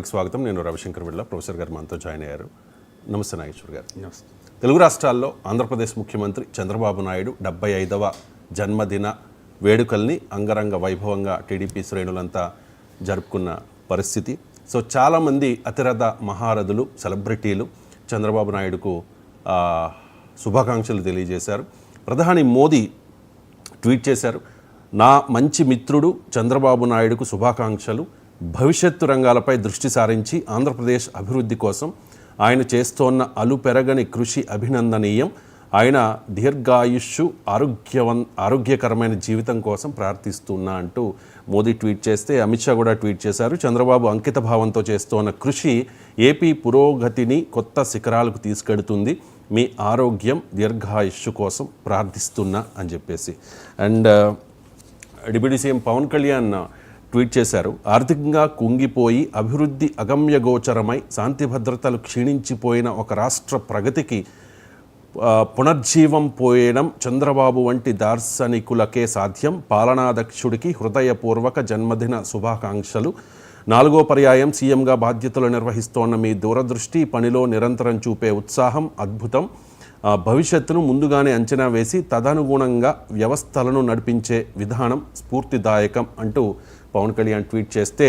స్వాగతం. నేను రవిశంకర్ విళ్ళ. ప్రొఫెసర్ గారు మనతో జాయిన్ అయ్యారు. నమస్తే నాగేశ్వర్ గారు. నమస్తే. తెలుగు రాష్ట్రాల్లో ఆంధ్రప్రదేశ్ ముఖ్యమంత్రి చంద్రబాబు నాయుడు 75వ జన్మదిన వేడుకల్ని అంగరంగ వైభవంగా టీడీపీ శ్రేణులంతా జరుపుకున్న పరిస్థితి. సో చాలామంది అతిరథ మహారథులు, సెలబ్రిటీలు చంద్రబాబు నాయుడుకు శుభాకాంక్షలు తెలియజేశారు. ప్రధాని మోదీ ట్వీట్ చేశారు, నా మంచి మిత్రుడు చంద్రబాబు నాయుడుకు శుభాకాంక్షలు. భవిష్యత్తు రంగాలపై దృష్టి సారించి ఆంధ్రప్రదేశ్ అభివృద్ధి కోసం ఆయన చేస్తోన్న అలుపెరగని కృషి అభినందనీయం. ఆయన దీర్ఘాయుష్షు, ఆరోగ్యకరమైన జీవితం కోసం ప్రార్థిస్తున్నా అంటూ మోదీ ట్వీట్ చేస్తే, అమిత్ షా కూడా ట్వీట్ చేశారు. చంద్రబాబు అంకిత భావంతో చేస్తోన్న కృషి ఏపీ పురోగతిని కొత్త శిఖరాలకు తీసుకెడుతుంది. మీ ఆరోగ్యం, దీర్ఘాయుష్షు కోసం ప్రార్థిస్తున్నా అని చెప్పేసి. And deputy CM Pawan Kalyan tweet చేశారు, ఆర్థికంగా కుంగిపోయి అభివృద్ధి అగమ్యగోచరమై శాంతి భద్రతలు క్షీణించిపోయిన ఒక రాష్ట్ర ప్రగతికి పునర్జీవం పోయడం చంద్రబాబు వంటి దార్శనికులకే సాధ్యం. పాలనాధ్యక్షుడికి హృదయపూర్వక జన్మదిన శుభాకాంక్షలు. 4వ పర్యాయం సీఎంగా బాధ్యతలు నిర్వహిస్తోన్న మీ దూరదృష్టి, పనిలో నిరంతరం చూపే ఉత్సాహం అద్భుతం. భవిష్యత్తును ముందుగానే అంచనా వేసి తదనుగుణంగా వ్యవస్థలను నడిపించే విధానం స్ఫూర్తిదాయకం అంటూ పవన్ కళ్యాణ్ ట్వీట్ చేస్తే,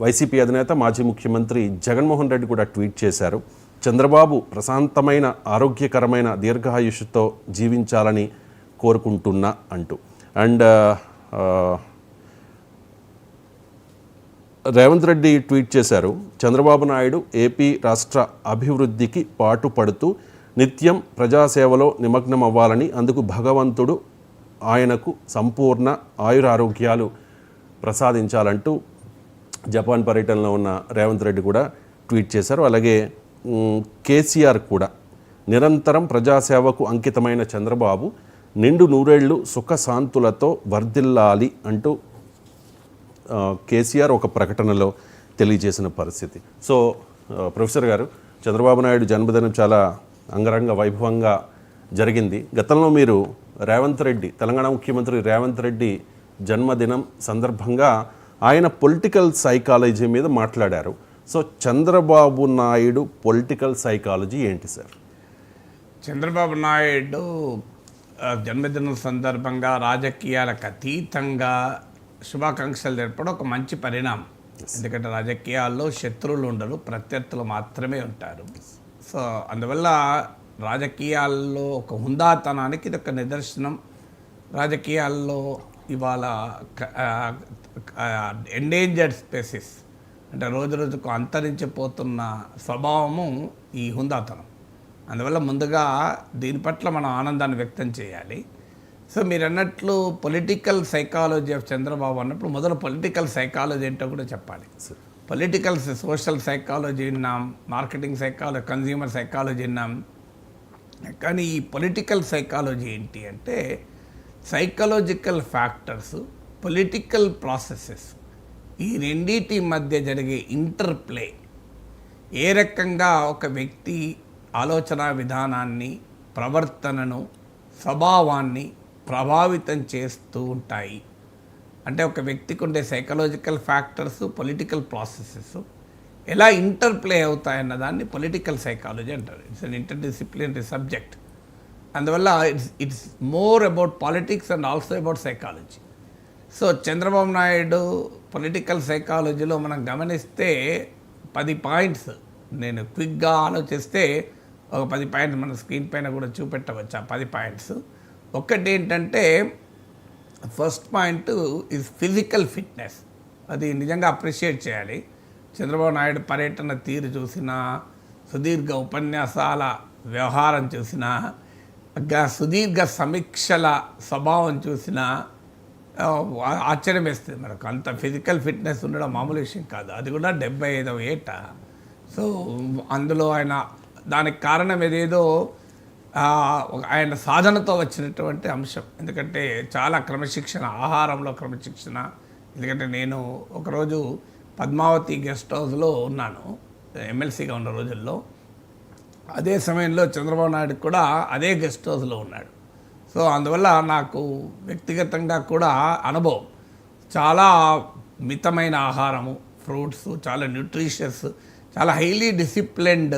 వైసీపీ అధినేత మాజీ ముఖ్యమంత్రి జగన్మోహన్ రెడ్డి కూడా ట్వీట్ చేశారు, చంద్రబాబు ప్రశాంతమైన, ఆరోగ్యకరమైన దీర్ఘాయుష్తో జీవించాలని కోరుకుంటున్నా అంటూ. అండ్ రేవంత్ రెడ్డి ట్వీట్ చేశారు, చంద్రబాబు నాయుడు ఏపీ రాష్ట్ర అభివృద్ధికి పాటుపడుతూ నిత్యం ప్రజాసేవలో నిమగ్నం అవ్వాలని, అందుకు భగవంతుడు ఆయనకు సంపూర్ణ ఆయురారోగ్యాలు ప్రసాదించాలంటూ జపాన్ పర్యటనలో ఉన్న రేవంత్ రెడ్డి కూడా ట్వీట్ చేశారు. అలాగే కేసీఆర్ కూడా నిరంతరం ప్రజాసేవకు అంకితమైన చంద్రబాబు నిండు నూరేళ్లు సుఖశాంతులతో వర్ధిల్లాలి అంటూ కేసీఆర్ ఒక ప్రకటనలో తెలియజేసిన పరిస్థితి. సో ప్రొఫెసర్ గారు, చంద్రబాబు నాయుడు జన్మదినం చాలా అంగరంగ వైభవంగా జరిగింది. గతంలో మీరు రేవంత్ రెడ్డి, తెలంగాణ ముఖ్యమంత్రి రేవంత్ రెడ్డి జన్మదినం సందర్భంగా ఆయన పొలిటికల్ సైకాలజీ మీద మాట్లాడారు. So Chandrababu Naidu political psychology ఏంటి సార్? చంద్రబాబు నాయుడు జన్మదినం సందర్భంగా రాజకీయాలకు అతీతంగా శుభాకాంక్షలు తెలపడం ఒక మంచి పరిణామం. ఎందుకంటే రాజకీయాల్లో శత్రువులు ఉండరు, ప్రత్యర్థులు మాత్రమే ఉంటారు. సో అందువల్ల రాజకీయాల్లో ఒక హుందాతనానికి ఇది ఒక నిదర్శనం. రాజకీయాల్లో ఇవాళ ఎండేంజర్డ్ స్పీసీస్ అంటే రోజు రోజుకు అంతరించిపోతున్న స్వభావము ఈ హుందాతనం. అందువల్ల ముందుగా దీని పట్ల మనం ఆనందాన్ని వ్యక్తం చేయాలి. సో మీరు అన్నట్లు పొలిటికల్ సైకాలజీ ఆఫ్ చంద్రబాబు అన్నప్పుడు మొదలు పొలిటికల్ సైకాలజీ ఏంటో కూడా చెప్పాలి. పొలిటికల్ సోషల్ సైకాలజీ విన్నాం, మార్కెటింగ్ సైకాలజీ, కన్జ్యూమర్ సైకాలజీ విన్నాం. కానీ ఈ పొలిటికల్ సైకాలజీ ఏంటి అంటే సైకలాజికల్ ఫ్యాక్టర్స్, పొలిటికల్ ప్రాసెసెస్, ఈ రెండింటి మధ్య జరిగే ఇంటర్ప్లే ఏ రకంగా ఒక వ్యక్తి ఆలోచన విధానాన్ని, ప్రవర్తనను, స్వభావాన్ని ప్రభావితం చేస్తూ ఉంటాయి. అంటే ఒక వ్యక్తికి ఉండే సైకలాజికల్ ఫ్యాక్టర్స్, పొలిటికల్ ప్రాసెసెస్ ఎలా ఇంటర్ప్లే అవుతాయన్న దాన్ని పొలిటికల్ సైకాలజీ అంటారు. It's an interdisciplinary subject. అందువల్ల it's more about politics and also about psychology. So Chandrababu Naidu political సైకాలజీలో మనం గమనిస్తే 10 పాయింట్స్, నేను క్విక్గా ఆలోచిస్తే ఒక 10 పాయింట్స్ మన స్క్రీన్ పైన కూడా చూపెట్టవచ్చు. ఆ 10 పాయింట్స్ ఒకటి ఏంటంటే, first point is physical fitness. అది నిజంగా అప్రిషియేట్ చేయాలి. చంద్రబాబు నాయుడు పర్యటన తీరు చూసినా, సుదీర్ఘ ఉపన్యాసాల వ్యవహారం చూసినా, సుదీర్ఘ సమీక్షల స్వభావం చూసినా ఆశ్చర్యం వేస్తుంది మనకు. అంత ఫిజికల్ ఫిట్నెస్ ఉండడం మామూలు విషయం కాదు. అది కూడా 75వ ఏట. సో అందులో ఆయన దానికి కారణం ఏదేదో ఆయన సాధనతో వచ్చినటువంటి అంశం. ఎందుకంటే చాలా క్రమశిక్షణ, ఆహారంలో క్రమశిక్షణ. ఎందుకంటే నేను ఒకరోజు పద్మావతి గెస్ట్ హౌస్లో ఉన్నాను ఎమ్మెల్సీగా ఉన్న రోజుల్లో. అదే సమయంలో చంద్రబాబు నాయుడు కూడా అదే గెస్ట్ హౌస్లో ఉన్నాడు. సో అందువల్ల నాకు వ్యక్తిగతంగా కూడా అనుభవం. చాలా మితమైన ఆహారము, ఫ్రూట్స్, చాలా న్యూట్రిషియస్, చాలా highly disciplined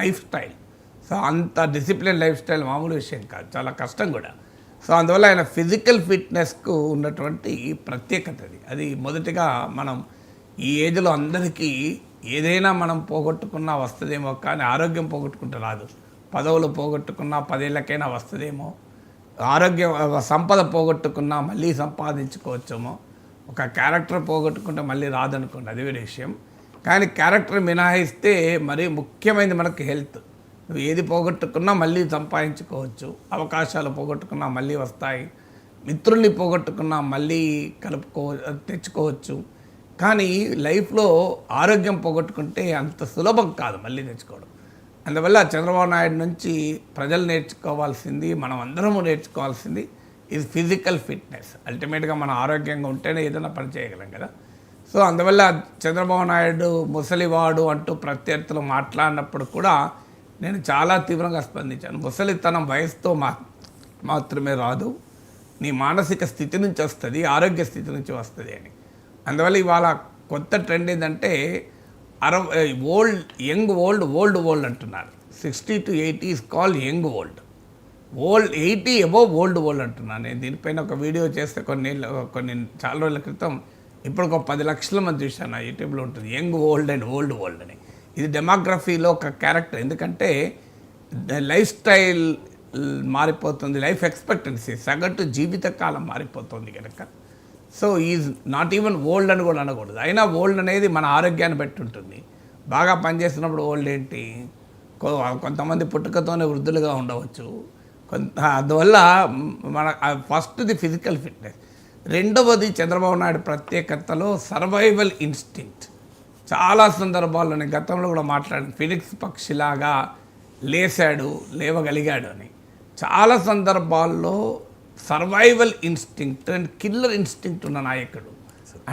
life style. So అంత డిసిప్లిన్ లైఫ్ స్టైల్ మామూలు విషయం కాదు, చాలా కష్టం కూడా. సో అందువల్ల ఆయన ఫిజికల్ ఫిట్నెస్కు ఉన్నటువంటి ప్రత్యేకత అది మొదటిగా మనం ఈ ఏజ్లో అందరికీ ఏదైనా మనం పోగొట్టుకున్నా వస్తుందేమో, కానీ ఆరోగ్యం పోగొట్టుకుంటే రాదు. పదవులు పోగొట్టుకున్నా 10 ఏళ్ళకైనా వస్తుందేమో, ఆరోగ్యం సంపద పోగొట్టుకున్నా మళ్ళీ సంపాదించుకోవచ్చేమో, ఒక క్యారెక్టర్ పోగొట్టుకుంటే మళ్ళీ రాదనుకోండి, అది వేరే విషయం. కానీ క్యారెక్టర్ మినహాయిస్తే మరీ ముఖ్యమైనది మనకు హెల్త్. నువ్వు ఏది పోగొట్టుకున్నా మళ్ళీ సంపాదించుకోవచ్చు, అవకాశాలు పోగొట్టుకున్నా మళ్ళీ వస్తాయి, మిత్రుల్ని పోగొట్టుకున్నా మళ్ళీ తెచ్చుకోవచ్చు. కానీ లైఫ్లో ఆరోగ్యం పోగొట్టుకుంటే అంత సులభం కాదు మళ్ళీ తెచ్చుకోవడం. అందువల్ల చంద్రబాబు నాయుడు నుంచి ప్రజలు నేర్చుకోవాల్సింది, మనం అందరము నేర్చుకోవాల్సింది ఇది ఫిజికల్ ఫిట్నెస్. అల్టిమేట్గా మనం ఆరోగ్యంగా ఉంటేనే ఏదైనా పని చేయగలం కదా. సో అందువల్ల చంద్రబాబు నాయుడు ముసలివాడు అంటూ ప్రత్యర్థులు మాట్లాడినప్పుడు కూడా నేను చాలా తీవ్రంగా స్పందించాను. ముసలితనం వయసుతో మాత్రమే రాదు, నీ మానసిక స్థితి నుంచి వస్తుంది, ఆరోగ్య స్థితి నుంచి వస్తుంది అని. అందువల్ల ఇవాళ కొత్త ట్రెండ్ ఏంటంటే యంగ్ ఓల్డ్ అంటున్నారు. 60 to 80 is called young old. 80 above old అంటున్నాను. నేను దీనిపైన ఒక వీడియో చేస్తే కొన్ని చాలా రోజుల క్రితం, ఇప్పుడు ఒక 10 లక్షల మంది చూశాను, నా యూట్యూబ్లో ఉంటుంది, యంగ్ ఓల్డ్ అండ్ ఓల్డ్ అని. ఇది డెమోగ్రఫీలో ఒక క్యారెక్టర్. ఎందుకంటే లైఫ్ స్టైల్ మారిపోతుంది, లైఫ్ ఎక్స్పెక్టెన్సీ సగటు జీవితకాలం మారిపోతుంది కనుక. So is not even old అని కూడా అనకూడదు. అయినా ఓల్డ్ అనేది మన ఆరోగ్యాన్ని బట్టి ఉంటుంది. బాగా పనిచేస్తున్నప్పుడు ఓల్డ్ ఏంటి, కొంతమంది పుట్టుకతోనే వృద్ధులుగా ఉండవచ్చు. అందువల్ల మన ఫస్ట్ది ఫిజికల్ ఫిట్నెస్. రెండవది చంద్రబాబు నాయుడు ప్రత్యేకతలో సర్వైవల్ ఇన్స్టింక్ట్. చాలా సందర్భాల్లో నేను గతంలో కూడా మాట్లాడాను, ఫినిక్స్ పక్షిలాగా లేవగలిగాడు అని. చాలా సందర్భాల్లో survival instinct and killer instinct ఉన్న నాయకుడు.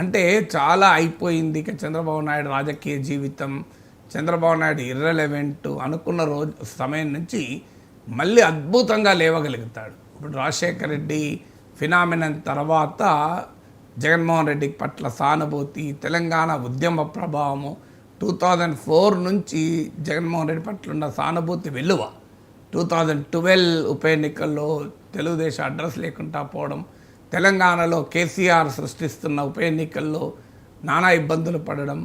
అంటే చాలా అయిపోయింది ఇక చంద్రబాబు నాయుడు రాజకీయ జీవితం, చంద్రబాబు నాయుడు ఇర్రెలెవెంట్ అనుకున్న సమయం నుంచి మళ్ళీ అద్భుతంగా లేవగలుగుతాడు. ఇప్పుడు రాజశేఖర రెడ్డి ఫినామినన్ తర్వాత జగన్మోహన్ రెడ్డి పట్ల సానుభూతి, తెలంగాణ ఉద్యమ ప్రభావము, 2004 నుంచి జగన్మోహన్ రెడ్డి పట్ల ఉన్న సానుభూతి వెలువ, 2012 ఉప ఎన్నికల్లో తెలుగుదేశం అడ్రస్ లేకుండా పోవడం, తెలంగాణలో కేసీఆర్ సృష్టిస్తున్న ఉప ఎన్నికల్లో నానా ఇబ్బందులు పడడం,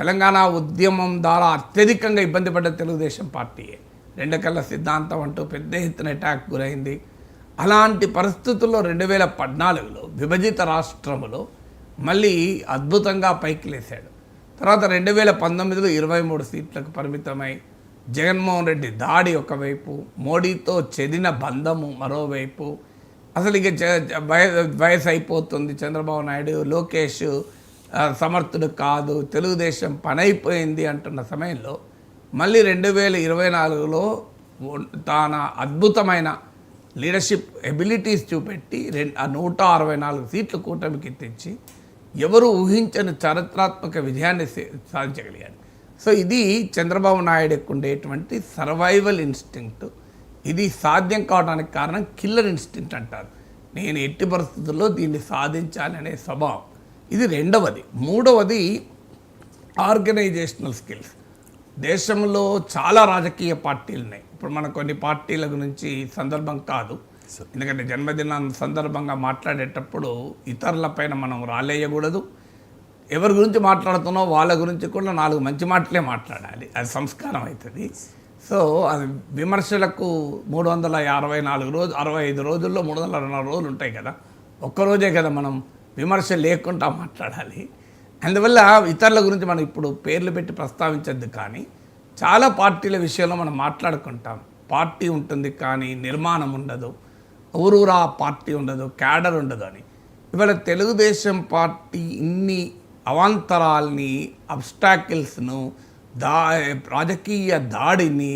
తెలంగాణ ఉద్యమం ద్వారా అత్యధికంగా ఇబ్బంది పడ్డ తెలుగుదేశం పార్టీయే. 2 కళ్ళ సిద్ధాంతం అంటూ పెద్ద ఎత్తున అటాక్ గురైంది. అలాంటి పరిస్థితుల్లో 2014లో విభజిత రాష్ట్రములో మళ్ళీ అద్భుతంగా పైకి లేశాడు. తర్వాత 2019లో 23 సీట్లకు పరిమితమై జగన్మోహన్ రెడ్డి దాడి ఒకవైపు, మోడీతో చెదిన బంధము మరోవైపు, అసలు ఇక వయసు అయిపోతుంది, చంద్రబాబు నాయుడు లోకేష్ సమర్థుడు కాదు, తెలుగుదేశం పనైపోయింది అంటున్న సమయంలో మళ్ళీ 2024లో తన అద్భుతమైన లీడర్షిప్ ఎబిలిటీస్ చూపెట్టి 164 సీట్లు కూటమికి తెచ్చి ఎవరు ఊహించని చారిత్రాత్మక విజయాన్ని సాధించగలిగారు. సో ఇది చంద్రబాబు నాయుడుకు ఉండేటువంటి సర్వైవల్ ఇన్స్టింక్ట్. ఇది సాధ్యం కావడానికి కారణం కిల్లర్ ఇన్స్టింక్ట్ అంటారు. నేను ఎట్టి పరిస్థితుల్లో దీన్ని సాధించాలనే స్వభావం. ఇది రెండవది. మూడవది ఆర్గనైజేషనల్ స్కిల్స్. దేశంలో చాలా రాజకీయ పార్టీలు ఉన్నాయి. ఇప్పుడు మన కొన్ని పార్టీల గురించి సందర్భం కాదు, ఎందుకంటే జన్మదినం సందర్భంగా మాట్లాడేటప్పుడు ఇతరులపైన మనం రాలేయకూడదు. ఎవరి గురించి మాట్లాడుతున్నో వాళ్ళ గురించి కూడా 4 మంచి మాటలే మాట్లాడాలి, అది సంస్కారం అవుతుంది. సో అది విమర్శలకు 364 రోజు 65 రోజుల్లో 364 రోజులు ఉంటాయి కదా, ఒక్కరోజే కదా మనం విమర్శ లేకుండా మాట్లాడాలి. అందువల్ల ఇతరుల గురించి మనం ఇప్పుడు పేర్లు పెట్టి ప్రస్తావించద్దు, కానీ చాలా పార్టీల విషయంలో మనం మాట్లాడుకుంటాం. పార్టీ ఉంటుంది కానీ నిర్మాణం ఉండదు, ఊరూరా పార్టీ ఉండదు, క్యాడర్ ఉండదు అని. ఇవాళ తెలుగుదేశం పార్టీ ఇన్ని అవాంతరాల్ని, అబ్స్టాకిల్స్ను, రాజకీయ దాడిని,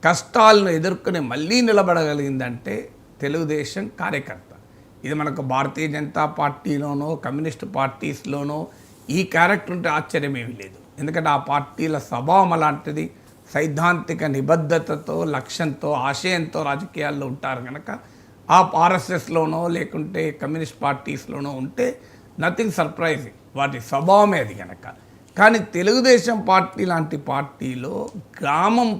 కష్టాలను ఎదుర్కొని మళ్ళీ నిలబడగలిగిందంటే తెలుగుదేశం కార్యకర్త. ఇది మనకు భారతీయ జనతా పార్టీలోనో కమ్యూనిస్ట్ పార్టీస్లోనో ఈ క్యారెక్టర్ ఉంటే ఆశ్చర్యమేమీ లేదు. ఎందుకంటే ఆ పార్టీల స్వభావం అలాంటిది, సైద్ధాంతిక నిబద్ధతతో, లక్ష్యంతో, ఆశయంతో రాజకీయాల్లో ఉంటారు కనుక ఆ ఆర్ఎస్ఎస్లోనో లేకుంటే కమ్యూనిస్ట్ పార్టీస్లోనో ఉంటే నథింగ్ సర్ప్రైజింగ్. వాటి స్వభావమే అది కనుక. కానీ తెలుగుదేశం పార్టీ లాంటి పార్టీలో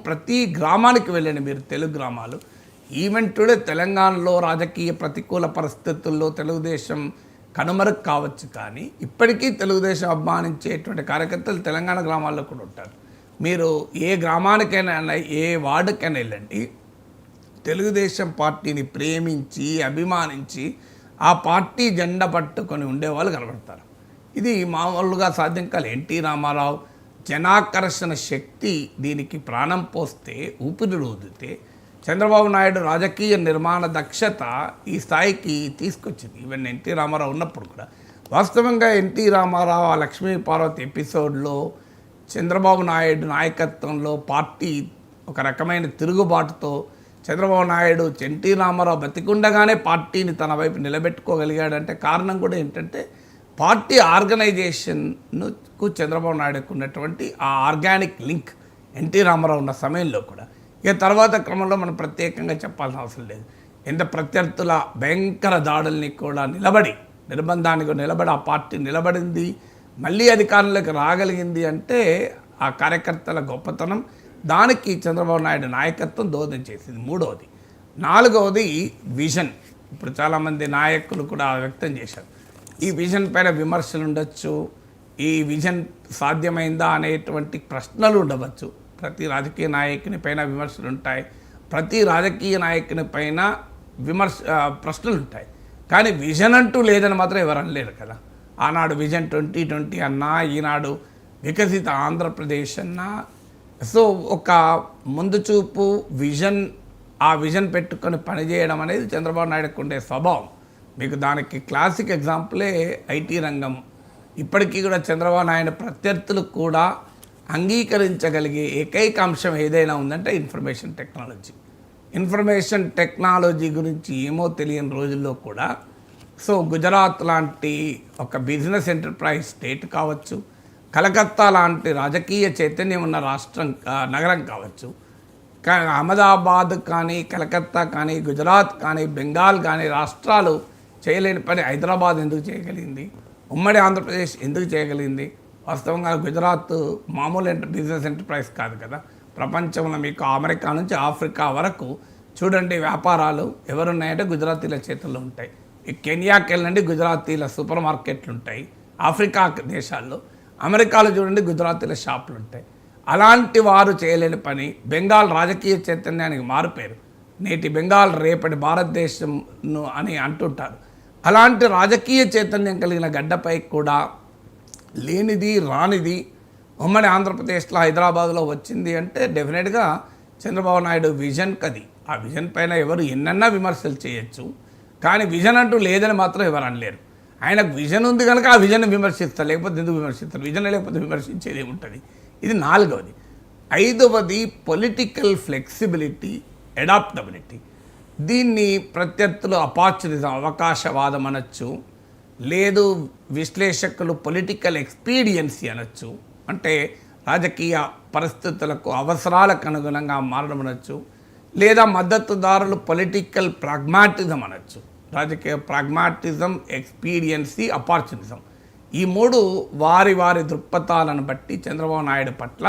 ప్రతి గ్రామానికి వెళ్ళండి మీరు, తెలుగు గ్రామాలు. ఈవెన్ టుడే తెలంగాణలో రాజకీయ ప్రతికూల పరిస్థితుల్లో తెలుగుదేశం కనుమరుగు కావచ్చు, కానీ ఇప్పటికీ తెలుగుదేశం అభిమానించేటువంటి కార్యకర్తలు తెలంగాణ గ్రామాల్లో కూడా ఉంటారు. మీరు ఏ గ్రామానికైనా ఏ వార్డుకైనా వెళ్ళండి, తెలుగుదేశం పార్టీని ప్రేమించి అభిమానించి ఆ పార్టీ జెండా పట్టుకొని ఉండేవాళ్ళు కనబడతారు. ఇది మామూలుగా సాధ్యం కాదు. ఎన్టీ రామారావు జనాకర్షణ శక్తి దీనికి ప్రాణం పోస్తే, ఊపిరి ఊదితే, చంద్రబాబు నాయుడు రాజకీయ నిర్మాణ దక్షత ఈ స్థాయికి తీసుకొచ్చింది. ఈవెన్ ఎన్టీ రామారావు ఉన్నప్పుడు కూడా. వాస్తవంగా ఎన్టీ రామారావు ఆ లక్ష్మీ పార్వతి ఎపిసోడ్లో చంద్రబాబు నాయుడు నాయకత్వంలో పార్టీ ఒక రకమైన తిరుగుబాటుతో చంద్రబాబు నాయుడు ఎన్టీ రామారావు బతికుండగానే పార్టీని తన వైపు నిలబెట్టుకోగలిగాడంటే కారణం కూడా ఏంటంటే పార్టీ ఆర్గనైజేషన్కు చంద్రబాబు నాయుడుకు ఉన్నటువంటి ఆ ఆర్గానిక్ లింక్ ఎన్టీ రామారావు ఉన్న సమయంలో కూడా. ఇక తర్వాత క్రమంలో మనం ప్రత్యేకంగా చెప్పాల్సిన అవసరం లేదు. ఎంత ప్రత్యర్థుల భయంకర దాడుల్ని కూడా నిర్బంధానికి నిలబడి ఆ పార్టీ నిలబడింది, మళ్ళీ అధికారంలోకి రాగలిగింది అంటే ఆ కార్యకర్తల గొప్పతనం, దానికి చంద్రబాబు నాయుడు నాయకత్వం దోహదం చేసింది. మూడవది. నాలుగవది విజన్. ఇప్పుడు చాలామంది నాయకులు కూడా వ్యక్తం చేశారు. ఈ విజన్ పైన విమర్శలు ఉండొచ్చు, ఈ విజన్ సాధ్యమైందా అనేటువంటి ప్రశ్నలు ఉండవచ్చు. ప్రతి రాజకీయ నాయకుని పైన విమర్శలు ఉంటాయి, ప్రతి రాజకీయ నాయకుని పైన ప్రశ్నలు ఉంటాయి. కానీ విజన్ అంటూ లేదని మాత్రం ఎవరు అనలేరు కదా. ఆనాడు విజన్ 2020 అన్నా, ఈనాడు వికసిత ఆంధ్రప్రదేశ్ అన్నా. సో ఒక ముందు చూపు విజన్, ఆ విజన్ పెట్టుకొని పనిచేయడం అనేది చంద్రబాబు నాయుడుకు ఉండే స్వభావం. మీకు దానికి క్లాసిక్ ఎగ్జాంపులే ఐటీ రంగం. ఇప్పటికీ కూడా చంద్రబాబు నాయుడు ప్రత్యర్థులు కూడా అంగీకరించగలిగే ఏకైక అంశం ఏదైనా ఉందంటే ఇన్ఫర్మేషన్ టెక్నాలజీ. ఇన్ఫర్మేషన్ టెక్నాలజీ గురించి ఏమో తెలియని రోజుల్లో కూడా సో గుజరాత్ లాంటి ఒక బిజినెస్ ఎంటర్ప్రైజ్ స్టేట్ కావచ్చు, కలకత్తా లాంటి రాజకీయ చైతన్యం ఉన్న నగరం కావచ్చు, అహ్మదాబాద్ కానీ, కలకత్తా కానీ, గుజరాత్ కానీ, బెంగాల్ కానీ రాష్ట్రాలు చేయలేని పని హైదరాబాద్ ఎందుకు చేయగలిగింది, ఉమ్మడి ఆంధ్రప్రదేశ్ ఎందుకు చేయగలిగింది? వాస్తవంగా గుజరాత్ మామూలు బిజినెస్ ఎంటర్ప్రైజ్ కాదు కదా. ప్రపంచంలో మీకు అమెరికా నుంచి ఆఫ్రికా వరకు చూడండి వ్యాపారాలు ఎవరున్నాయంటే గుజరాతీల చేతుల్లో ఉంటాయి. ఈ కెన్యాకి వెళ్ళండి, గుజరాతీల సూపర్ మార్కెట్లు ఉంటాయి. ఆఫ్రికా దేశాల్లో, అమెరికాలో చూడండి గుజరాతీల షాపులు ఉంటాయి. అలాంటి వారు చేయలేని పని బెంగాల్ రాజకీయ చైతన్యానికి మారిపోయారు. నేటి బెంగాల్ రేపటి భారతదేశంను అని అంటుంటారు. అలాంటి రాజకీయ చైతన్యం కలిగిన గడ్డపై కూడా లేనిది రానిది ఉమ్మడి ఆంధ్రప్రదేశ్లో హైదరాబాద్లో వచ్చింది అంటే డెఫినెట్గా చంద్రబాబు నాయుడు విజన్ కది. ఆ విజన్ పైన ఎవరు ఎన్నన్నా విమర్శలు చేయొచ్చు, కానీ విజన్ అంటూ లేదని మాత్రం ఎవరు అనలేరు. ఆయనకు విజన్ ఉంది కనుక ఆ విజన్ విమర్శిస్తారు, లేకపోతే ఎందుకు విమర్శిస్తారు? విజన్ లేకపోతే విమర్శించేది ఏముంటుంది? ఇది నాలుగవది. ఐదవది పొలిటికల్ ఫ్లెక్సిబిలిటీ, అడాప్టబిలిటీ. దీన్ని ప్రత్యర్థులు అపార్చునిజం, అవకాశవాదం అనొచ్చు, లేదు విశ్లేషకులు పొలిటికల్ ఎక్స్పీడియన్సీ అనొచ్చు. అంటే రాజకీయ పరిస్థితులకు అవసరాలకు అనుగుణంగా మారడం అనొచ్చు, లేదా మద్దతుదారులు పొలిటికల్ ప్రాగ్మాటిజం అనొచ్చు. రాజకీయ ప్రాగ్మాటిజం, ఎక్స్పీడియన్సీ, అపార్చునిజం. ఈ మూడు వారి వారి దృక్పథాలను బట్టి చంద్రబాబు నాయుడు పట్ల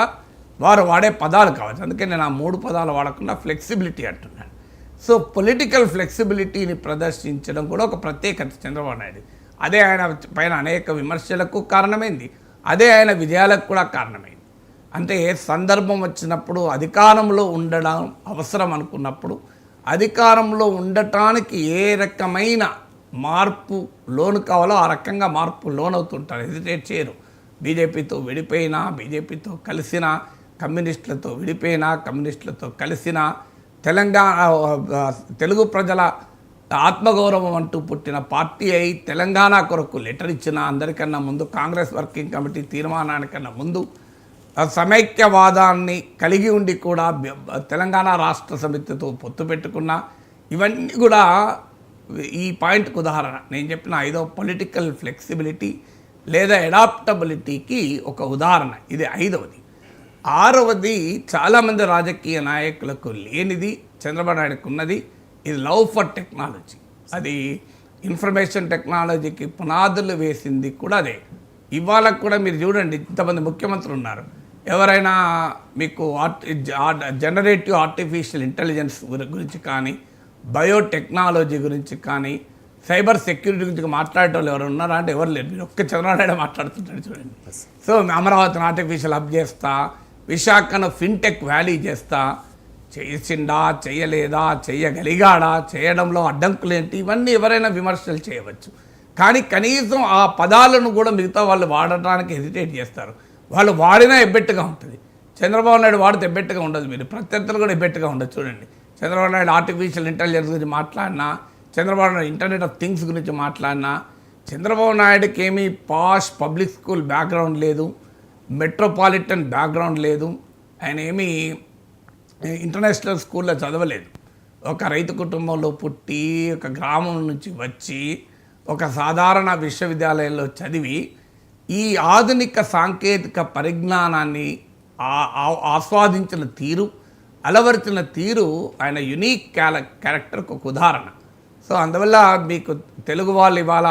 వారు వాడే పదాలు కావచ్చు. అందుకే నేను ఆ మూడు పదాలు వాడకుండా ఫ్లెక్సిబిలిటీ అంటున్నాను. సో పొలిటికల్ ఫ్లెక్సిబిలిటీని ప్రదర్శించడం కూడా ఒక ప్రత్యేకత చంద్రబాబు నాయుడు. అదే ఆయన పైన అనేక విమర్శలకు కారణమైంది, అదే ఆయన విజయాలకు కూడా కారణమైంది. అంటే సందర్భం వచ్చినప్పుడు అధికారంలో ఉండడం అవసరం అనుకున్నప్పుడు అధికారంలో ఉండటానికి ఏ రకమైన మార్పు లోను కావాలో ఆ రకంగా మార్పు లోనవుతుంటారు, హెజిటేట్ చేయరు. బీజేపీతో విడిపోయినా, బీజేపీతో కలిసినా, కమ్యూనిస్టులతో విడిపోయినా, కమ్యూనిస్టులతో కలిసినా, తెలుగు ప్రజల ఆత్మగౌరవం అంటూ పుట్టిన పార్టీ అయి తెలంగాణ కొరకు లెటర్ ఇచ్చిన అందరికన్నా ముందు, కాంగ్రెస్ వర్కింగ్ కమిటీ తీర్మానానికన్నా ముందు సమైక్యవాదాన్ని కలిగి ఉండి కూడా తెలంగాణ రాష్ట్ర సమితితో పొత్తు పెట్టుకున్న, ఇవన్నీ కూడా ఈ పాయింట్కి ఉదాహరణ. నేను చెప్పిన ఐదో పొలిటికల్ ఫ్లెక్సిబిలిటీ లేదా అడాప్టబిలిటీకి ఒక ఉదాహరణ. ఇది ఐదవది. ఆరవది చాలామంది రాజకీయ నాయకులకు లేనిది చంద్రబాబు నాయుడుకు ఉన్నది, ఇది లవ్ ఫర్ టెక్నాలజీ. అది ఇన్ఫర్మేషన్ టెక్నాలజీకి పునాదులు వేసింది కూడా అదే. ఇవాళ కూడా మీరు చూడండి, ఇంతమంది ముఖ్యమంత్రులు ఉన్నారు. ఎవరైనా మీకు జనరేటివ్ ఆర్టిఫిషియల్ ఇంటెలిజెన్స్ గురించి కానీ, బయోటెక్నాలజీ గురించి కానీ, సైబర్ సెక్యూరిటీ గురించి మాట్లాడేటోళ్ళు ఎవరు ఉన్నారా అంటే ఎవరు లేరు. మీరు ఒక్క చంద్రబాబు నాయుడు మాట్లాడుతుంటాడు చూడండి. సో అమరావతిని ఆర్టిఫిషియల్ హబ్ చేస్తా, విశాఖను ఫిన్టెక్ వ్యాలీ చేస్తా, చేసిండా, చేయలేదా, చేయగలిగాడా, చేయడంలో అడ్డంకులేంటి, ఇవన్నీ ఎవరైనా విమర్శలు చేయవచ్చు. కానీ కనీసం ఆ పదాలను కూడా మిగతా వాళ్ళు వాడటానికి హెసిటేట్ చేస్తారు. వాళ్ళు వాడినా ఎబ్బెట్టుగా ఉంటుంది. చంద్రబాబు నాయుడు వాడితే ఎబ్బెట్టుగా ఉండదు. మీరు ప్రత్యర్థులు కూడా ఎబ్బెట్టుగా ఉండదు. చూడండి, చంద్రబాబు నాయుడు ఆర్టిఫిషియల్ ఇంటెలిజెన్స్ గురించి మాట్లాడినా, Chandrababu Naidu internet of things గురించి మాట్లాడినా, చంద్రబాబు నాయుడుకి ఏమీ పాష్ పబ్లిక్ స్కూల్ బ్యాక్గ్రౌండ్ లేదు, మెట్రోపాలిటన్ బ్యాక్గ్రౌండ్ లేదు, ఆయన ఏమీ ఇంటర్నేషనల్ స్కూల్లో చదవలేదు. ఒక రైతు కుటుంబంలో పుట్టి, ఒక గ్రామం నుంచి వచ్చి, ఒక సాధారణ విశ్వవిద్యాలయంలో చదివి, ఈ ఆధునిక సాంకేతిక పరిజ్ఞానాన్ని ఆస్వాదించిన తీరు, అలవరిచిన తీరు ఆయన యునీక్ క్యారెక్టర్కి ఒక ఉదాహరణ. సో అందువల్ల మీకు తెలుగు వాళ్ళు ఇవాళ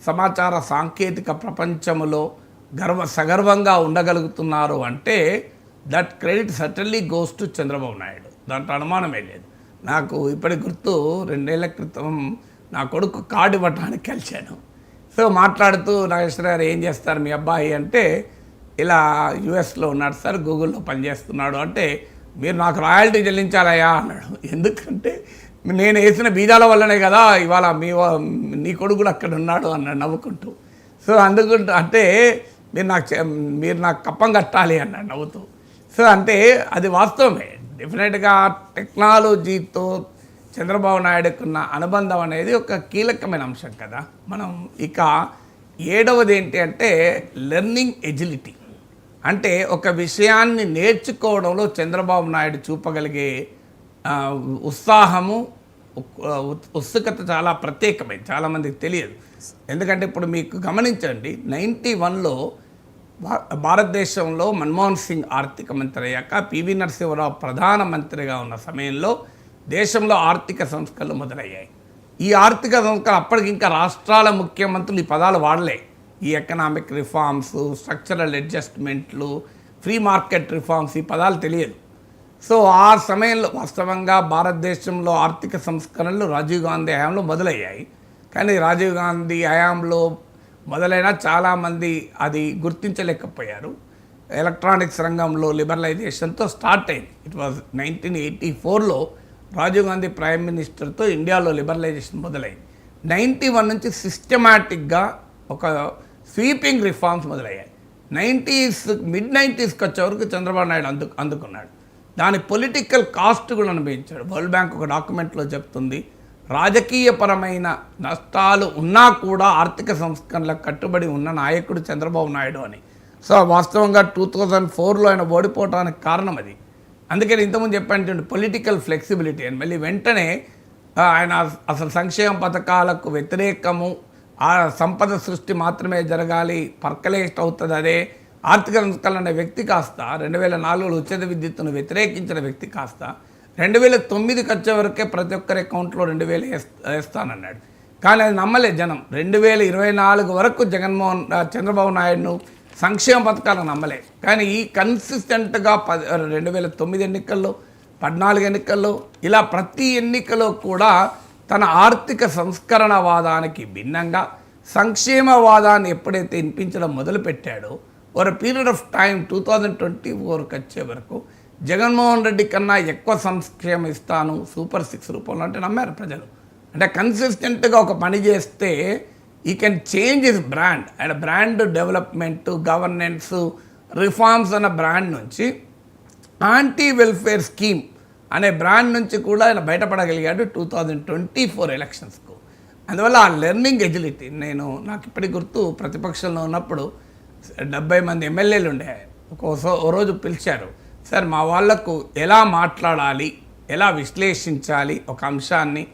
సమాచార సాంకేతిక ప్రపంచంలో సగర్వంగా ఉండగలుగుతున్నారు అంటే that credit certainly goes to Chandrababu Naidu. దాంట్లో అనుమానమే లేదు. నాకు ఇప్పటి గుర్తు 2 ఏళ్ల క్రితం నా కొడుకు కార్డు ఇవ్వటానికి కలిశాను. సో మాట్లాడుతూ నాగేశ్వర గారు ఏం చేస్తారు మీ అబ్బాయి అంటే, ఇలా యుఎస్లో ఉన్నాడు సార్, గూగుల్లో పనిచేస్తున్నాడు అంటే, మీరు నాకు రాయల్టీ చెల్లించాలయ్యా అన్నాడు. ఎందుకంటే నేను వేసిన బీజాల వల్లనే కదా ఇవాళ నీ కొడుకు కూడా అక్కడ ఉన్నాడు అన్నాడు నవ్వుకుంటూ. సో అందుకుంటూ అంటే మీరు నాకు కప్పం కట్టాలి అన్నాడు నవ్వుతూ. సో అంటే అది వాస్తవమే. డెఫినెట్గా టెక్నాలజీతో చంద్రబాబు నాయుడుకున్న అనుబంధం అనేది ఒక కీలకమైన అంశం కదా. మనం ఇక 7వది ఏంటి అంటే లెర్నింగ్ ఎజిలిటీ. అంటే ఒక విషయాన్ని నేర్చుకోవడంలో చంద్రబాబు నాయుడు చూపగలిగే ఉత్సాహము, ఉత్సుకత చాలా ప్రత్యేకమైంది. చాలామందికి తెలియదు. ఎందుకంటే ఇప్పుడు మీకు గమనించండి, 91లో భారతదేశంలో మన్మోహన్ సింగ్ ఆర్థిక మంత్రి అయ్యాక పివి నరసింహరావు ప్రధానమంత్రిగా ఉన్న సమయంలో దేశంలో ఆర్థిక సంస్కరణలు మొదలయ్యాయి. ఈ ఆర్థిక సంస్కరణ అప్పటికి ఇంకా రాష్ట్రాల ముఖ్యమంత్రులు ఈ పదాలు వాడలే. ఈ ఎకనామిక్ రిఫార్మ్స్, స్ట్రక్చరల్ అడ్జస్ట్మెంట్లు, ఫ్రీ మార్కెట్ రిఫార్మ్స్, ఈ పదాలు తెలియదు. సో ఆ సమయంలో వాస్తవంగా భారతదేశంలో ఆర్థిక సంస్కరణలు రాజీవ్ గాంధీ హయాంలో మొదలయ్యాయి. కానీ రాజీవ్ గాంధీ హయాంలో మొదలైన చాలామంది అది గుర్తించలేకపోయారు. ఎలక్ట్రానిక్స్ రంగంలో లిబరలైజేషన్తో స్టార్ట్ అయింది. ఇట్ వాజ్ 1984లో రాజీవ్ గాంధీ ప్రైమ్ మినిస్టర్తో ఇండియాలో లిబరలైజేషన్ మొదలైంది. 91 నుంచి సిస్టమాటిక్గా ఒక స్వీపింగ్ రిఫార్మ్స్ మొదలయ్యాయి. మిడ్ 90స్కి వచ్చే వరకు చంద్రబాబు నాయుడు అందుకున్నాడు. దాని పొలిటికల్ కాస్ట్ కూడా అనుభవించాడు. వరల్డ్ బ్యాంక్ ఒక డాక్యుమెంట్లో చెప్తుంది, రాజకీయపరమైన నష్టాలు ఉన్నా కూడా ఆర్థిక సంస్కరణలకు కట్టుబడి ఉన్న నాయకుడు చంద్రబాబు నాయుడు అని. సో వాస్తవంగా 2004లో ఆయన ఓడిపోవడానికి కారణం అది. అందుకని ఇంతకుముందు చెప్పాను పొలిటికల్ ఫ్లెక్సిబిలిటీ అని. మళ్ళీ వెంటనే ఆయన అసలు సంక్షేమ పథకాలకు వ్యతిరేకము, ఆ సంపద సృష్టి మాత్రమే జరగాలి, పర్కలేట్ అవుతుంది అదే ఆర్థిక సంస్కరణ అనే వ్యక్తి కాస్త 2004లో ఉచిత విద్యుత్తును వ్యతిరేకించిన వ్యక్తి కాస్త 2009కి వచ్చే వరకే ప్రతి ఒక్కరి అకౌంట్లో 2000 వేస్తానన్నాడు. కానీ అది నమ్మలేదు జనం. 2024 వరకు చంద్రబాబు నాయుడును సంక్షేమ పథకాలను నమ్మలేదు. కానీ ఈ కన్సిస్టెంట్గా 2009 ఎన్నికల్లో, 14 ఎన్నికల్లో, ఇలా ప్రతి ఎన్నికలో కూడా తన ఆర్థిక సంస్కరణవాదానికి భిన్నంగా సంక్షేమవాదాన్ని ఎప్పుడైతే వినిపించడం మొదలుపెట్టాడో, ఒక పీరియడ్ ఆఫ్ టైం 2024కి వచ్చే వరకు జగన్మోహన్ రెడ్డి కన్నా ఎక్కువ సంక్షేమం ఇస్తాను సూపర్ 6 రూపంలో అంటే నమ్మారు ప్రజలు. అంటే కన్సిస్టెంట్గా ఒక పని చేస్తే ఈ can change his brand. And brand development, governance, reforms అన్న బ్రాండ్ నుంచి యాంటీ వెల్ఫేర్ స్కీమ్ అనే బ్రాండ్ నుంచి కూడా ఆయన బయటపడగలిగాడు 2024 ఎలక్షన్స్కు. అందువల్ల ఆ లెర్నింగ్ ఎజిలిటీ, నాకు ఇప్పటికి గుర్తు, ప్రతిపక్షంలో ఉన్నప్పుడు 70 మంది ఎమ్మెల్యేలు ఉండే. ఓ రోజు పిలిచారు, సార్ మా వాళ్లకు ఎలా మాట్లాడాలి, ఎలా విశ్లేషించాలి ఒక అంశాన్ని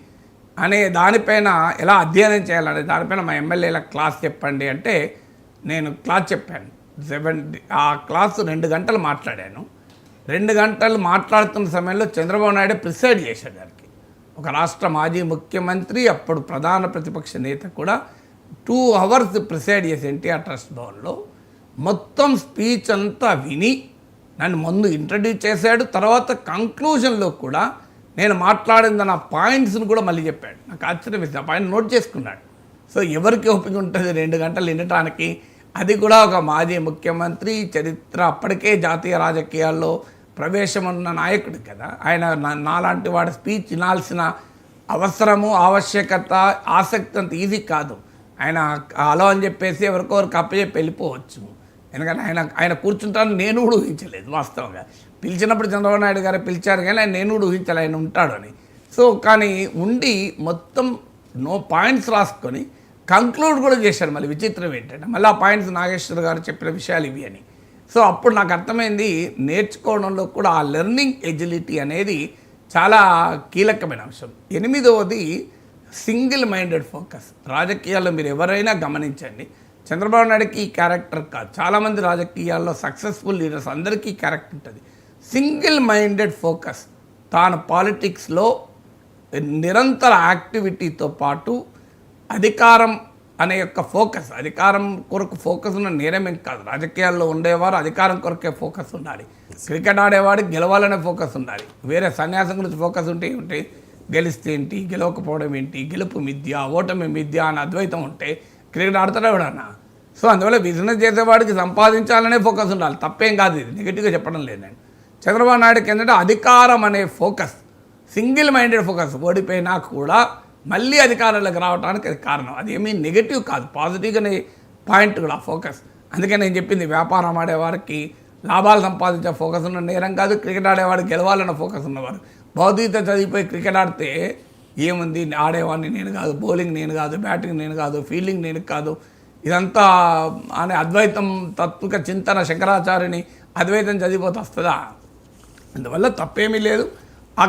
అనే దానిపైన, ఎలా అధ్యయనం చేయాలనే దానిపైన మా ఎమ్మెల్యేలకు క్లాస్ చెప్పండి అంటే నేను క్లాస్ చెప్పాను. ఆ క్లాసు 2 గంటలు మాట్లాడాను. 2 గంటలు మాట్లాడుతున్న సమయంలో చంద్రబాబు నాయుడు ప్రిసైడ్ చేశాడు. దానికి ఒక రాష్ట్ర మాజీ ముఖ్యమంత్రి, అప్పుడు ప్రధాన ప్రతిపక్ష నేత కూడా 2 అవర్స్ ప్రిసైడ్ చేసి ఎన్టీఆర్ ట్రస్ట్ భవన్లో మొత్తం స్పీచ్ అంతా విని నన్ను ముందు ఇంట్రడ్యూస్ చేశాడు. తర్వాత కంక్లూజన్లో కూడా నేను మాట్లాడిన నా పాయింట్స్ని కూడా మళ్ళీ చెప్పాడు. నాకు ఆశ్చర్యం వేసింది. ఆ పాయింట్ నోట్ చేసుకున్నాడు. సో ఎవరికి ఓపిక ఉంటుంది 2 గంటలు వినటానికి? అది కూడా ఒక మాజీ ముఖ్యమంత్రి, చరిత్ర అప్పటికే జాతీయ రాజకీయాల్లో ప్రవేశం ఉన్న నాయకుడు కదా ఆయన. నాలాంటి వాడి స్పీచ్ వినాల్సిన అవసరము, ఆవశ్యకత, ఆసక్తి అంత ఈజీ కాదు. ఆయన హలో అని చెప్పేసి ఎవరికొవరికి అప్పచెప్పి వెళ్ళిపోవచ్చు. ఎందుకంటే ఆయన కూర్చుంటాను నేను కూడా ఊహించలేదు వాస్తవంగా. పిలిచినప్పుడు చంద్రబాబు నాయుడు గారు పిలిచారు కానీ నేను కూడా ఊహించాలి ఆయన ఉంటాడు అని. సో కానీ ఉండి మొత్తం పాయింట్స్ రాసుకొని కంక్లూడ్ కూడా చేశారు. మళ్ళీ విచిత్రం ఏంటంటే మళ్ళీ ఆ పాయింట్స్ నాగేశ్వర్ గారు చెప్పిన విషయాలు ఇవి అని. సో అప్పుడు నాకు అర్థమైంది నేర్చుకోవడంలో కూడా ఆ లెర్నింగ్ ఎజిలిటీ అనేది చాలా కీలకమైన అంశం. 8వది సింగిల్ మైండెడ్ ఫోకస్. రాజకీయాల్లో మీరు ఎవరైనా గమనించండి, చంద్రబాబు నాయుడుకి ఈ క్యారెక్టర్ కాదు, చాలామంది రాజకీయాల్లో సక్సెస్ఫుల్ లీడర్స్ అందరికీ క్యారెక్టర్ ఉంటుంది. Single minded focus. తాను పాలిటిక్స్లో నిరంతర యాక్టివిటీతో పాటు అధికారం అనే యొక్క ఫోకస్, అధికారం కొరకు ఫోకస్ ఉన్న నేరమేం కాదు. రాజకీయాల్లో ఉండేవారు అధికారం కొరకే ఫోకస్ ఉండాలి. క్రికెట్ ఆడేవాడికి గెలవాలనే ఫోకస్ ఉండాలి. వేరే సన్యాసం గురించి ఫోకస్ ఉంటే గెలిస్తే ఏంటి, గెలవకపోవడం ఏంటి, గెలుపు మిథ్య, ఓటమి మిథ్య అని అద్వైతం ఉంటే క్రికెట్ ఆడతాడు ఎవడన్నా. సో అందువల్ల బిజినెస్ చేసేవాడికి సంపాదించాలనే ఫోకస్ ఉండాలి. తప్పేం కాదు, ఇది నెగిటివ్గా చెప్పడం లేదు నేను. చంద్రబాబు నాయుడుకి ఏంటంటే అధికారం అనే ఫోకస్, సింగిల్ మైండెడ్ ఫోకస్. ఓడిపోయినా కూడా మళ్ళీ అధికారంలోకి రావడానికి అది కారణం. అది ఏమీ నెగిటివ్ కాదు, పాజిటివ్గానే పాయింట్ కూడా ఫోకస్. అందుకే నేను చెప్పింది, వ్యాపారం ఆడేవారికి లాభాలు సంపాదించే ఫోకస్ ఉన్న నేరం కాదు, క్రికెట్ ఆడేవాడికి గెలవాలన్న ఫోకస్ ఉన్నవారు. భౌతికత చదివిపోయి క్రికెట్ ఆడితే ఏముంది, ఆడేవాడిని నేను కాదు, బౌలింగ్ నేను కాదు, బ్యాటింగ్ నేను కాదు, ఫీల్డింగ్ నేను కాదు, ఇదంతా అనే అద్వైతం తత్విక చింతన శంకరాచార్యుని అద్వైతం చదివిపోతే వస్తుందా? అందువల్ల తప్పేమీ లేదు.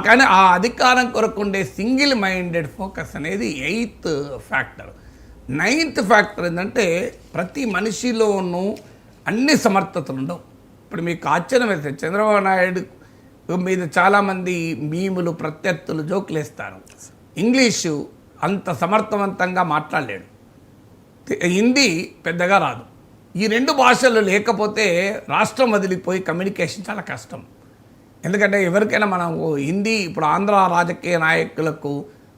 కానీ ఆ అధికారం కొరకు ఉండే సింగిల్ మైండెడ్ ఫోకస్ అనేది 8th ఫ్యాక్టర్. 9th ఫ్యాక్టర్ ఏంటంటే ప్రతి మనిషిలోనూ అన్ని సమర్థతలు ఉండవు. ఇప్పుడు మీకు ఆశ్చర్యం వేస్తే చంద్రబాబు నాయుడు మీద చాలామంది మీములు, ప్రత్యర్థులు, జోకులు వేస్తారు. ఇంగ్లీషు అంత సమర్థవంతంగా మాట్లాడలేడు, హిందీ పెద్దగా రాదు. ఈ 2 భాషలు లేకపోతే రాష్ట్రం వదిలిపోయి కమ్యూనికేషన్ చాలా కష్టం. ఎందుకంటే ఎవరికైనా మనం హిందీ, ఇప్పుడు ఆంధ్ర రాజకీయ నాయకులకు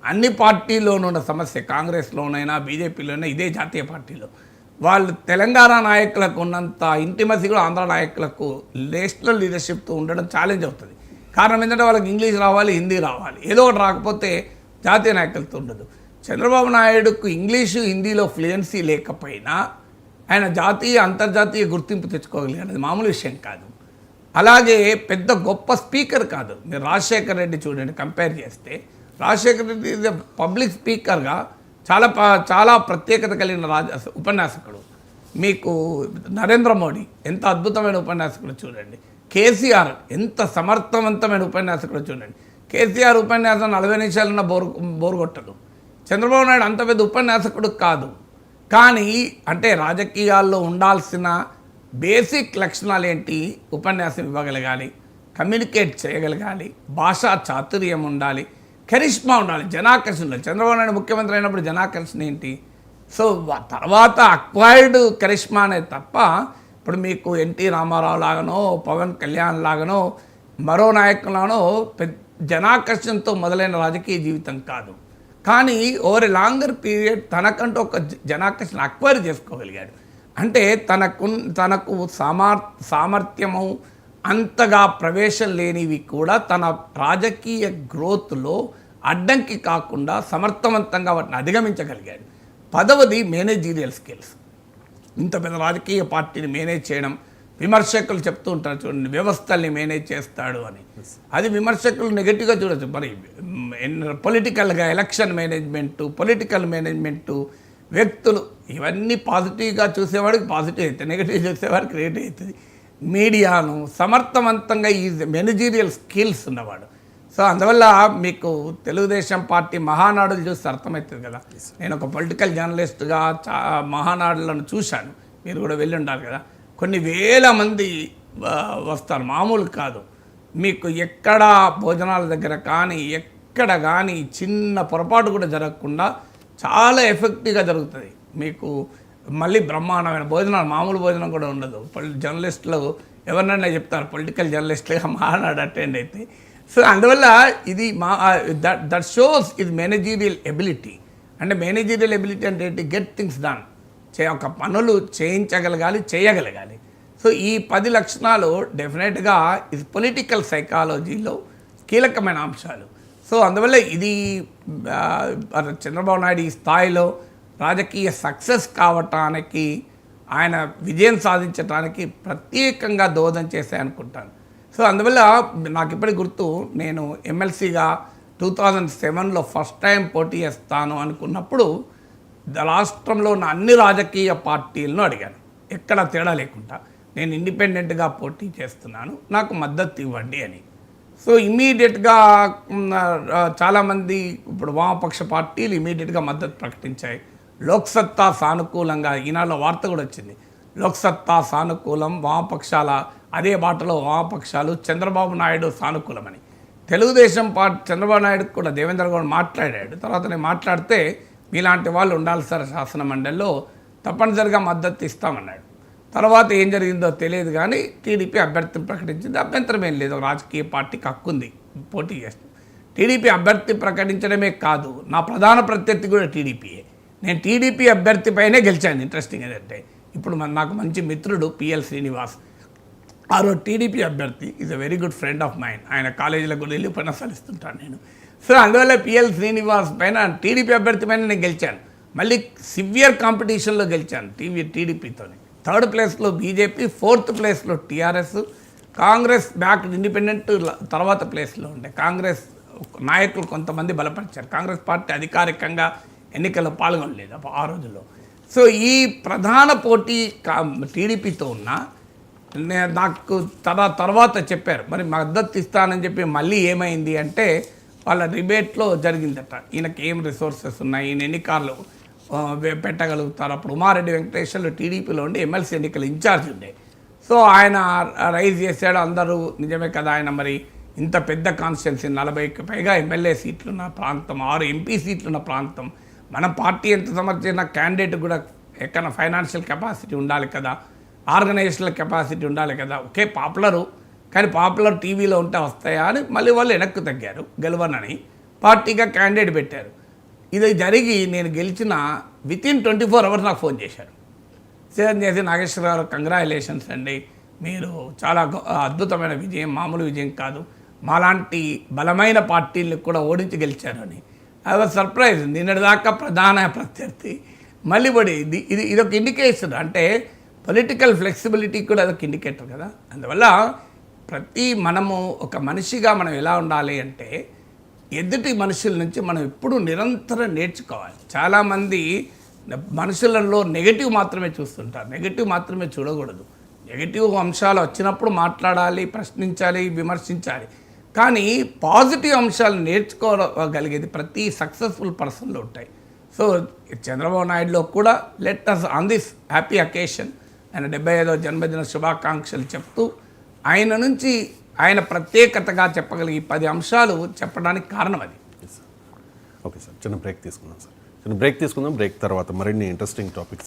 అన్ని పార్టీల్లోనూ ఉన్న సమస్య, కాంగ్రెస్లోనైనా బీజేపీలోనైనా ఇదే, జాతీయ పార్టీలో వాళ్ళు తెలంగాణ నాయకులకు ఉన్నంత ఇంటిమసీ కూడా ఆంధ్ర నాయకులకు నేషనల్ లీడర్షిప్తో ఉండడం ఛాలెంజ్ అవుతుంది. కారణం ఏంటంటే వాళ్ళకి ఇంగ్లీష్ రావాలి, హిందీ రావాలి, ఏదో ఒకటి రాకపోతే జాతీయ నాయకులతో ఉండదు. చంద్రబాబు నాయుడుకు ఇంగ్లీషు, హిందీలో ఫ్లూయెన్సీ లేకపోయినా ఆయన జాతీయ, అంతర్జాతీయ గుర్తింపు తెచ్చుకోగలిగాడు. అది మామూలు విషయం కాదు. అలాగే పెద్ద గొప్ప స్పీకర్ కాదు. మీరు రాజశేఖర్ రెడ్డి చూడండి, కంపేర్ చేస్తే రాజశేఖర్ రెడ్డి ఈజ్ పబ్లిక్ స్పీకర్గా చాలా ప్రత్యేకత కలిగిన ఉపన్యాసకుడు. మీకు నరేంద్ర మోడీ ఎంత అద్భుతమైన ఉపన్యాసకుడు చూడండి. కేసీఆర్ ఎంత సమర్థవంతమైన ఉపన్యాసకుడు చూడండి. కేసీఆర్ ఉపన్యాసం 40 నిమిషాలన్న బోరు కొట్టదు. చంద్రబాబు నాయుడు అంత పెద్ద ఉపన్యాసకుడు కాదు, కానీ అంటే రాజకీయాల్లో ఉండాల్సిన బేసిక్ లక్షణాలు ఏంటి? ఉపన్యాసం ఇవ్వగలగాలి, కమ్యూనికేట్ చేయగలగాలి, భాషా చాతుర్యం ఉండాలి, కరిష్మా ఉండాలి, జనాకర్షణ ఉండాలి. చంద్రబాబు నాయుడు ముఖ్యమంత్రి అయినప్పుడు జనాకర్షణ ఏంటి? సో తర్వాత అక్వైర్డ్ కరిష్మా అనేది తప్ప, ఇప్పుడు మీకు ఎన్టీ రామారావు లాగానో, పవన్ కళ్యాణ్ లాగానో, మరో నాయకులానో జనాకర్షణతో మొదలైన రాజకీయ జీవితం కాదు. కానీ ఓవర్ ఏ లాంగర్ పీరియడ్ తనకంటూ ఒక జనాకర్షణ అక్వైర్ చేసుకోగలిగాడు. అంటే తనకు సామర్థ్యము అంతగా ప్రవేశం లేనివి కూడా తన రాజకీయ గ్రోత్లో అడ్డంకి కాకుండా సమర్థవంతంగా వాటిని అధిగమించగలిగాడు. 10వది మేనేజీరియల్ స్కిల్స్. ఇంత పెద్ద రాజకీయ పార్టీని మేనేజ్ చేయడం, విమర్శకులు చెప్తూ ఉంటారు చూడండి, వ్యవస్థల్ని మేనేజ్ చేస్తాడు అని. అది విమర్శకులు నెగటివ్గా చూడొచ్చు. మరి పొలిటికల్గా ఎలక్షన్ పొలిటికల్ మేనేజ్మెంటు, వ్యక్తులు, ఇవన్నీ పాజిటివ్గా చూసేవాడికి పాజిటివ్ అవుతుంది, నెగిటివ్ చూసేవాడికి నెగిటివ్ అవుతుంది. మీడియాను సమర్థవంతంగా ఈ మేనేజీరియల్ స్కిల్స్ ఉన్నవాడు. సో అందువల్ల మీకు తెలుగుదేశం పార్టీ మహానాడులు చూస్తే అర్థమవుతుంది కదా. నేను ఒక పొలిటికల్ జర్నలిస్ట్గా మహానాడులను చూశాను, మీరు కూడా వెళ్ళి ఉండాలి కదా. కొన్ని వేల మంది వస్తారు, మామూలు కాదు. మీకు ఎక్కడ భోజనాల దగ్గర కానీ ఎక్కడ కానీ చిన్న పొరపాటు కూడా జరగకుండా చాలా ఎఫెక్టివ్గా జరుగుతుంది. మీకు మళ్ళీ బ్రహ్మాండమైన భోజనాలు, మామూలు భోజనం కూడా ఉండదు. జర్నలిస్టులు ఎవరినైనా చెప్తారు, పొలిటికల్ జర్నలిస్టులుగా మాట్లాడు అటెండ్ అయితే. సో అందువల్ల ఇది దట్ షోస్ ఇది మేనేజీరియల్ ఎబిలిటీ. అంటే మేనేజీరియల్ ఎబిలిటీ అంటే ఏంటి? గెట్ థింగ్స్ డన్, ఒక పనులు చేయించగలగాలి, చేయగలగాలి. సో ఈ 10 లక్షణాలు డెఫినెట్గా ఇది పొలిటికల్ సైకాలజీలో కీలకమైన అంశాలు. సో అందువల్ల ఇది చంద్రబాబు నాయుడు ఈ స్థాయిలో రాజకీయ సక్సెస్ కావటానికి, ఆయన విజయం సాధించడానికి ప్రత్యేకంగా దోహదం చేశాయి అనుకుంటాను. సో అందువల్ల నాకు ఇప్పటికి గుర్తు, నేను ఎమ్మెల్సీగా 2007లో ఫస్ట్ టైం పోటీ చేస్తాను అనుకున్నప్పుడు రాష్ట్రంలో ఉన్న అన్ని రాజకీయ పార్టీలను అడిగాను, ఎక్కడ తేడా లేకుండా నేను ఇండిపెండెంట్గా పోటీ చేస్తున్నాను, నాకు మద్దతు ఇవ్వండి అని. సో ఇమీడియట్గా చాలామంది ఇప్పుడు వామపక్ష పార్టీలు ఇమీడియట్గా మద్దతు ప్రకటించాయి. లోక్సత్తా సానుకూలంగా, ఈనాడులో వార్త కూడా వచ్చింది, లోక్సత్తా సానుకూలం, వామపక్షాల అదే బాటలో వామపక్షాలు, చంద్రబాబు నాయుడు సానుకూలమని. తెలుగుదేశం పార్టీ చంద్రబాబు నాయుడు కూడా దేవేంద్ర గౌడ్ మాట్లాడాడు. తర్వాత నేను మాట్లాడితే మీలాంటి వాళ్ళు ఉండాలి సార్ శాసన మండలిలో, తప్పనిసరిగా మద్దతు ఇస్తామన్నాడు. తర్వాత ఏం జరిగిందో తెలియదు కానీ టీడీపీ అభ్యర్థిని ప్రకటించింది. అభ్యంతరం ఏం లేదు, రాజకీయ పార్టీకి హక్కు ఉంది పోటీ చేస్తాం. టీడీపీ అభ్యర్థి ప్రకటించడమే కాదు, నా ప్రధాన ప్రత్యర్థి కూడా టీడీపీయే. నేను టీడీపీ అభ్యర్థిపైనే గెలిచాను. ఇంట్రెస్టింగ్ ఏంటంటే ఇప్పుడు నాకు మంచి మిత్రుడు పిఎల్ శ్రీనివాస్, ఆ రోజు టీడీపీ అభ్యర్థి, is a very good friend of mind. ఆయన కాలేజీలకు కూడా వెళ్ళి ఉపన్యాసాలు ఇస్తుంటాను నేను. సో అందువల్ల పిఎల్ శ్రీనివాస్ పైన, టీడీపీ అభ్యర్థి పైన నేను గెలిచాను. మళ్ళీ సివియర్ కాంపిటీషన్లో గెలిచాను టీడీపీతోనే. 3rd ప్లేస్లో బీజేపీ, 4th ప్లేస్లో టీఆర్ఎస్, కాంగ్రెస్ బ్యాక్ ఇండిపెండెంట్ తర్వాత ప్లేస్లో ఉండే. కాంగ్రెస్ నాయకులు కొంతమంది బలపరిచారు. కాంగ్రెస్ పార్టీ అధికారికంగా ఎన్నికల్లో పాల్గొనలేదు ఆ రోజుల్లో. సో ఈ ప్రధాన పోటీ టీడీపీతో ఉన్న నాకు తర్వాత చెప్పారు, మరి మద్దతు ఇస్తానని చెప్పి మళ్ళీ ఏమైంది అంటే వాళ్ళ డిబేట్లో జరిగిందట, ఈయనకి ఏం రిసోర్సెస్ ఉన్నాయి, ఈయన ఎన్ని కార్లు పెట్టగలుగుతారు. అప్పుడు ఉమారెడ్డి వెంకటేశ్వర్లు టీడీపీలో ఉండి ఎమ్మెల్సీ ఎన్నికల ఇన్ఛార్జ్ ఉండే. సో ఆయన రైజ్ చేశాడు, అందరూ నిజమే కదా, ఆయన మరి ఇంత పెద్ద కాన్స్టిట్యున్సీ, 40కి పైగా ఎమ్మెల్యే సీట్లున్న ప్రాంతం, 6 ఎంపీ సీట్లున్న ప్రాంతం, మన పార్టీ ఎంత సమర్థించిన క్యాండిడేట్ కూడా ఎక్కడ ఫైనాన్షియల్ కెపాసిటీ ఉండాలి కదా, ఆర్గనైజేషనల్ కెపాసిటీ ఉండాలి కదా. ఒకే పాపులరు, కానీ పాపులర్ టీవీలో ఉంటే వస్తాయా అని మళ్ళీ వాళ్ళు వెనక్కు తగ్గారు, గెలవనని పార్టీగా క్యాండిడేట్ పెట్టారు. ఇది జరిగి నేను గెలిచిన వితిన్ 24 అవర్స్ నాకు ఫోన్ చేశారు. ఫోన్ చేసి, నాగేశ్వరరావు కంగ్రాచులేషన్స్ అండి, మీరు చాలా అద్భుతమైన విజయం, మామూలు విజయం కాదు, మాలాంటి బలమైన పార్టీలకు కూడా ఓడించి గెలిచారు అని. I was surprise. నిన్నటిదాకా ప్రధాన ప్రత్యర్థి మళ్ళీ పడి ఇదొక ఇండికేషన్, అంటే పొలిటికల్ ఫ్లెక్సిబిలిటీ కూడా అదొక ఇండికేటర్ కదా. అందువల్ల మనము ఒక మనిషిగా మనం ఎలా ఉండాలి అంటే, ఎదుటి మనుషుల నుంచి మనం ఎప్పుడు నిరంతరం నేర్చుకోవాలి. చాలామంది మనుషులలో నెగటివ్ మాత్రమే చూస్తుంటారు, నెగటివ్ మాత్రమే చూడకూడదు. నెగటివ్ అంశాలు వచ్చినప్పుడు మాట్లాడాలి, ప్రశ్నించాలి, విమర్శించాలి. కానీ పాజిటివ్ అంశాలు నేర్చుకోగలిగేది ప్రతి సక్సెస్ఫుల్ పర్సన్లో ఉంటాయి. సో చంద్రబాబు నాయుడులో కూడా let us on this happy occasion ఆయన 75వ జన్మదిన శుభాకాంక్షలు చెప్తూ, ఆయన నుంచి ఆయన ప్రత్యేకతగా చెప్పగలిగే 10 అంశాలు చెప్పడానికి కారణం అది. ఓకే సార్, చిన్న బ్రేక్ తీసుకుందాం సార్. బ్రేక్ తర్వాత మరిన్ని ఇంట్రెస్టింగ్ టాపిక్స్